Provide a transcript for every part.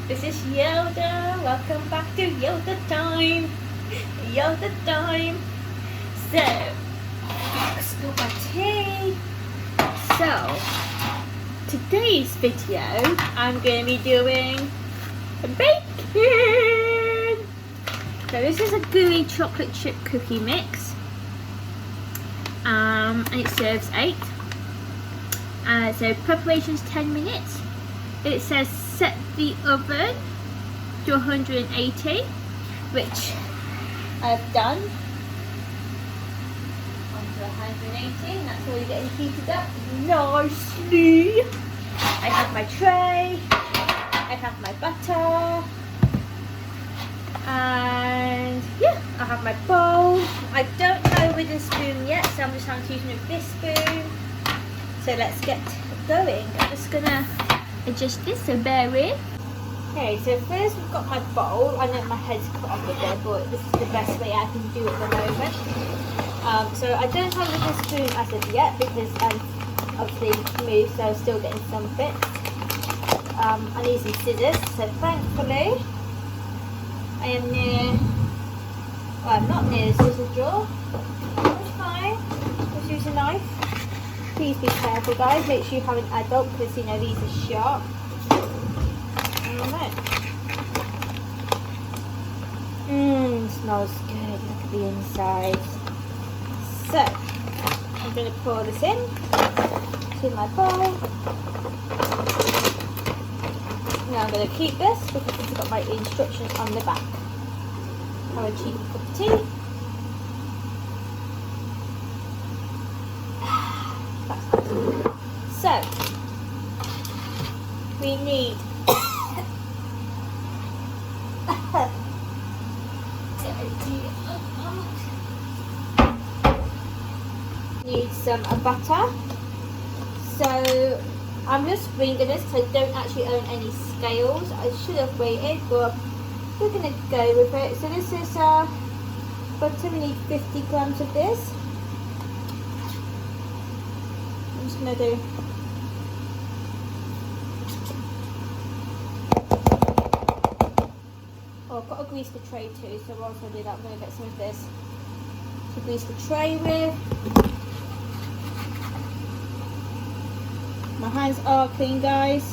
This is Yoda. Welcome back to Yoda time. Yoda time. So, let's go my tea. So, today's video, I'm going to be doing bacon. So this is a gooey chocolate chip cookie mix. And it serves 8. So preparation's 10 minutes. It says set the oven to 180, which I've done. Onto 180, and that's already getting heated up nicely. I have my tray, I have my butter, and yeah, I have my bowl. I don't have a wooden spoon yet, so I'm just using this spoon. So let's get going. I'm just gonna adjust this, so bear with. Okay, so first we've got my bowl. I know my head's cut off a bit, but this is the best way I can do it at the moment. So I don't have a wooden spoon as of yet because obviously moved, so I'm still getting some bits. I'm using scissors, so thankfully I am near, well, I'm not near the scissors drawer. That's fine. Just use a knife. Please be careful, guys. Make sure you have an adult because you know these are sharp. Alright. Smells good. Look at the inside. So I'm going to pour this in to my bowl. Now I'm going to keep this because it's got my instructions on the back. Have a cheap cup of tea. So we need some butter. So I'm just winging this because I don't actually own any scales. I should have waited, but we're gonna go with it. So this is butter. We need 50 grams of this. I'm just gonna do. Oh, I've got to grease the tray too, so whilst I do that, I'm going to get some of this to grease the tray with. My hands are clean, guys,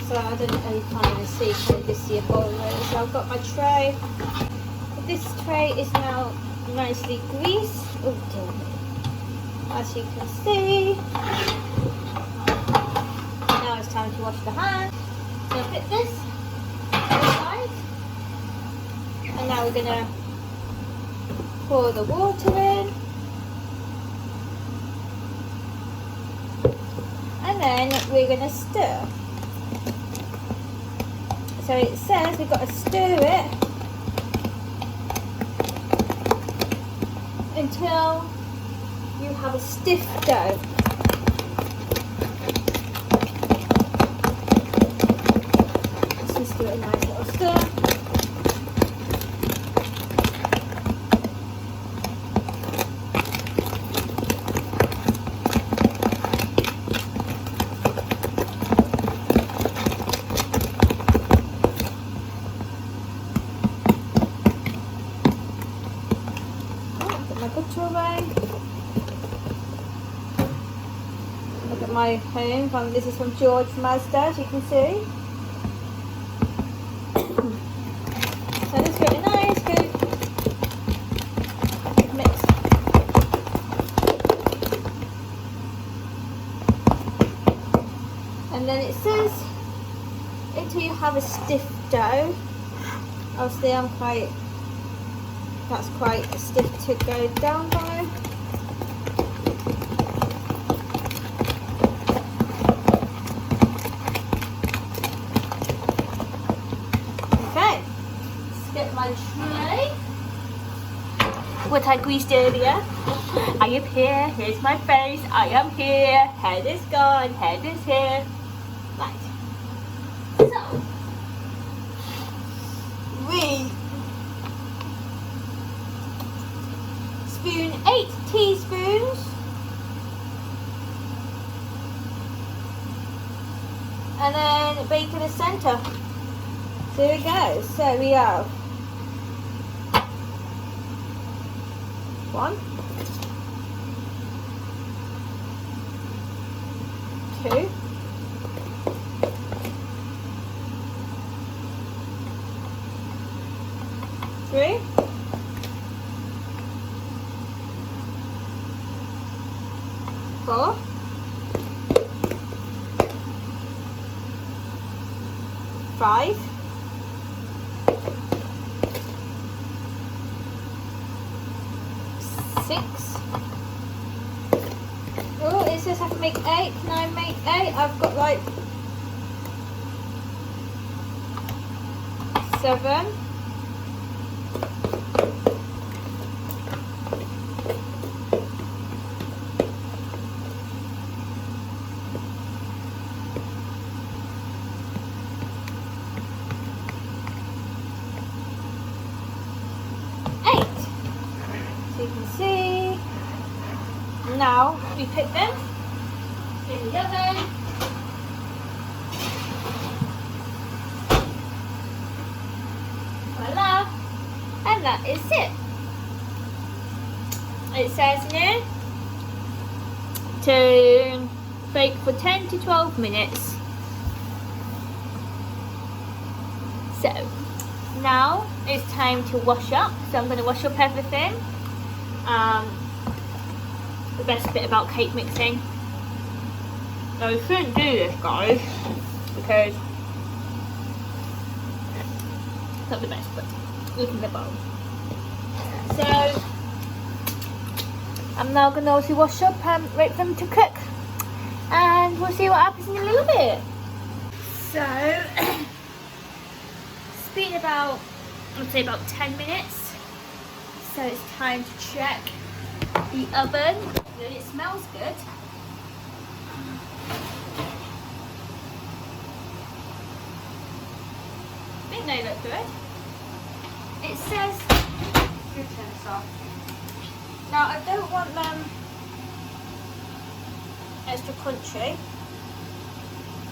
so I don't know if you can't even see, can just see a bowl really. So I've got my tray. This tray is now nicely greased. Oh dear. As you can see. Now it's time to wash the hands. So I'll put this aside. And now we're going to pour the water in. And then we're going to stir. So it says we've got to stir it until you have a stiff dough. Let's just do a nice little stir. Look at my home. This is from George Mazda, as you can see. So this is really nice, good mix. And then it says until you have a stiff dough. Obviously, that's quite stiff to go down by. Okay, let's get my tray. What I greased earlier. I am here, here's my face, I am here, head is gone, head is here. Right. So, we spoon 8 teaspoons and then bake in the centre. There we go. So we have 1, 2, 3, 4, 5, 6. Oh, it says I have to make 8. Can I make 8? I've got like 7. 8. So you can see. Now we put them in the oven. Voila! And that is it. It says here to bake for 10 to 12 minutes. So now it's time to wash up. So I'm going to wash up everything. The best bit about cake mixing. Now you shouldn't do this, guys, because it's not the best, but look in the bowl. So I'm now going to also wash up and wait for them to cook, and we'll see what happens in a little bit. So it's been about, I'd say about 10 minutes. So it's time to check the oven. It smells good. I think they look good. It says, turn this off. Now I don't want them extra crunchy.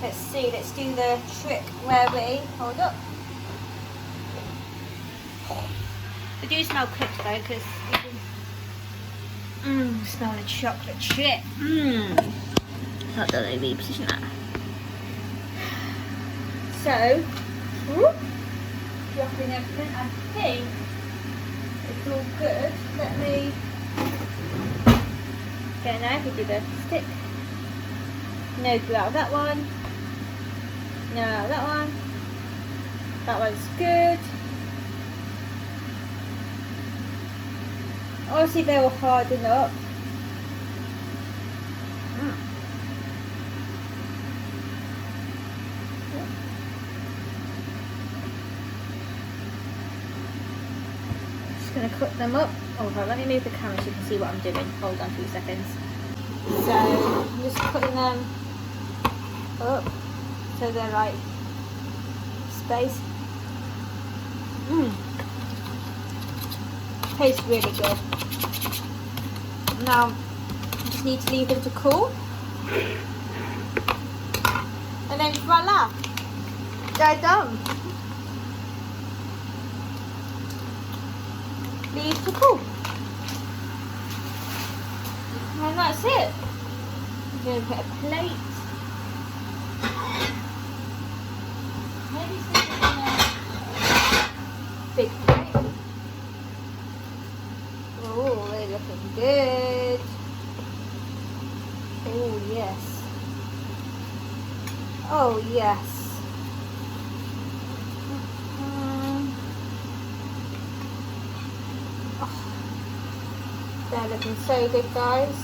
Let's see, let's do the trick where we, hold up. They do smell cooked though, because you can smell the chocolate chip. Not that they reposition that. So, dropping everything. I think it's all good. Let me. Okay, now if we do the stick. No glue out of that one. No out of that one. That one's good. Obviously they will harden up. Just going to cut them up. Oh, hold on, let me move the camera so you can see what I'm doing. Hold on 2 seconds. So I'm just cutting them up so they're like spaced. Tastes really good. Now, you just need to leave them to cool. And then voila! They're done. Leave to cool. And that's it. I'm going to put a plate. Maybe something in a big plate. Oh, they're looking good. Oh, yes. Oh, yes. Oh, they're looking so good, guys.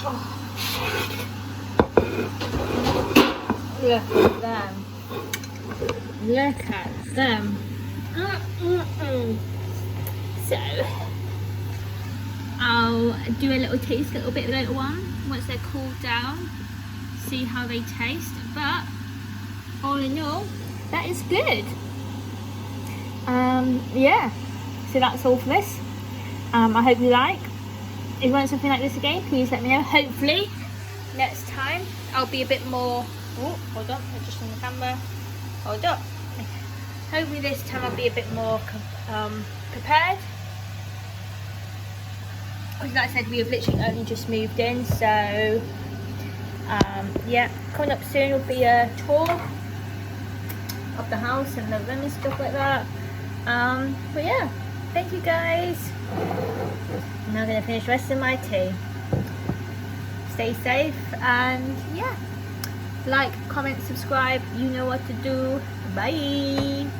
Oh. Look at them. Look at them. So I'll do a little taste, a little bit later on once they're cooled down, see how they taste. But all in all, that is good. Yeah, so that's all for this. I hope you like. If you want something like this again, please let me know. Hopefully next time I'll be a bit more, oh hold on, adjusting the camera, hold up, hopefully this time I'll be a bit more prepared, because like I said, we have literally only just moved in, so yeah, coming up soon will be a tour of the house and the room and stuff like that. But yeah, thank you guys. I'm now gonna finish the rest of my tea. Stay safe, and yeah, like, comment, subscribe, you know what to do. Bye.